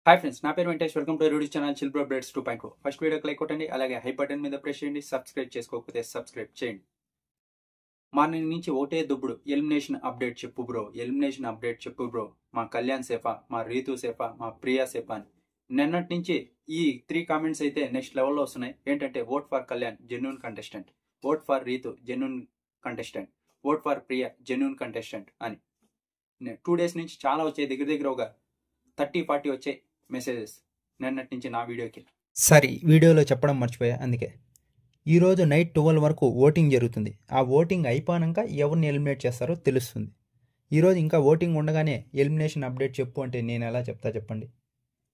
Hi friends, నా పేరు Venkatesh. Welcome to YouTube channel chill bro updates 2.0. First వీడియోకి like కొట్టండి, అలాగే హై బటన్ మీద ప్రెస్ చేయండి. సబ్స్క్రైబ్ చేసుకోకపోతే సబ్స్క్రైబ్ చేయండి. మార్నింగ్ నుంచి ఒకటే దుబ్బుడు, ఎలిమినేషన్ అప్డేట్ చెప్పు బ్రో, ఎలిమినేషన్ అప్డేట్ చెప్పు బ్రో. మా కళ్యాణ్ సేఫా, మా రీతు సేఫా, మా ప్రియా సేఫా అని నిన్నటి నుంచి ఈ 3 కామెంట్స్ అయితే నెక్స్ట్ లెవెల్లో వస్తున్నాయి. ఏంటంటే vote for Kalyan, genuine contestant. Vote for Ritu, genuine contestant. Vote for Priya, genuine contestant అని 2 days నుంచి చాలా వచ్చాయి. దగ్గర ఒక 30-40 వచ్చాయి మెసేజెస్ నిన్నటి నుంచి నా వీడియోకి. సరే, వీడియోలో చెప్పడం మర్చిపోయా, అందుకే ఈరోజు నైట్ 12 వరకు ఓటింగ్ జరుగుతుంది. ఆ ఓటింగ్ అయిపోయాక ఎవరిని ఎలిమినేట్ చేస్తారో తెలుస్తుంది. ఈరోజు ఇంకా ఓటింగ్ ఉండగానే ఎలిమినేషన్ అప్డేట్ చెప్పు అంటే నేను ఎలా చెప్తా చెప్పండి.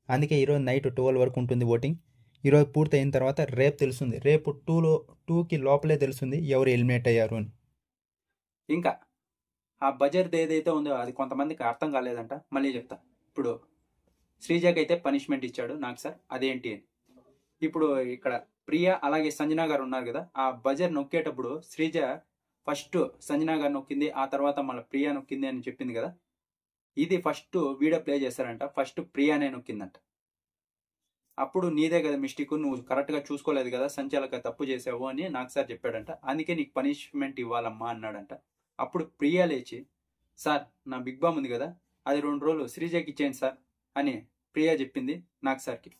అందుకే ఈరోజు నైట్ 12 వరకు ఉంటుంది ఓటింగ్. ఈరోజు పూర్తయిన తర్వాత రేపు తెలుస్తుంది. రేపు 2కి లోపలే తెలుస్తుంది ఎవరు ఎలిమినేట్ అయ్యారు అని. ఇంకా ఆ బజర్ది ఏదైతే ఉందో అది కొంతమందికి అర్థం కాలేదంట. మళ్ళీ చెప్తా. ఇప్పుడు శ్రీజకి అయితే పనిష్మెంట్ ఇచ్చాడు నాకు సార్, అదేంటి అని. ఇప్పుడు ఇక్కడ ప్రియా అలాగే సంజన గారు ఉన్నారు కదా, ఆ బజర్ నొక్కేటప్పుడు శ్రీజ ఫస్ట్ సంజన గారు నొక్కింది, ఆ తర్వాత మళ్ళీ ప్రియా నొక్కింది అని చెప్పింది కదా. ఇది ఫస్ట్ వీడియో ప్లే చేస్తారంట, ఫస్ట్ ప్రియానే నొక్కిందంట. అప్పుడు నీదే కదా మిస్టేక్, నువ్వు కరెక్ట్గా చూసుకోలేదు కదా, సంచాలక తప్పు చేసావు అని నాకు సార్ చెప్పాడంట. అందుకే నీకు పనిష్మెంట్ ఇవ్వాలమ్మా అన్నాడంట. అప్పుడు ప్రియా లేచి, సార్ నా బిగ్ బామ్ ఉంది కదా, అది 2 రోజులు శ్రీజకి ఇచ్చేయండి సార్ అని ప్రియా చెప్పింది నాకు సార్కి.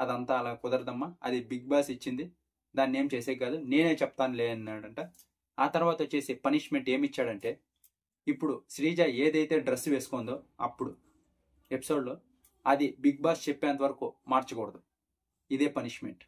అదంతా అలా కుదరదమ్మా, అది బిగ్ బాస్ ఇచ్చింది, దాన్ని ఏం చేసే కాదు, నేనే చెప్తానులే అన్నాడంట. ఆ తర్వాత వచ్చేసి పనిష్మెంట్ ఏమిచ్చాడంటే, ఇప్పుడు శ్రీజ ఏదైతే డ్రెస్ వేసుకుందో అప్పుడు ఎపిసోడ్లో, అది బిగ్ బాస్ చెప్పేంత వరకు మార్చకూడదు. ఇదే పనిష్మెంట్.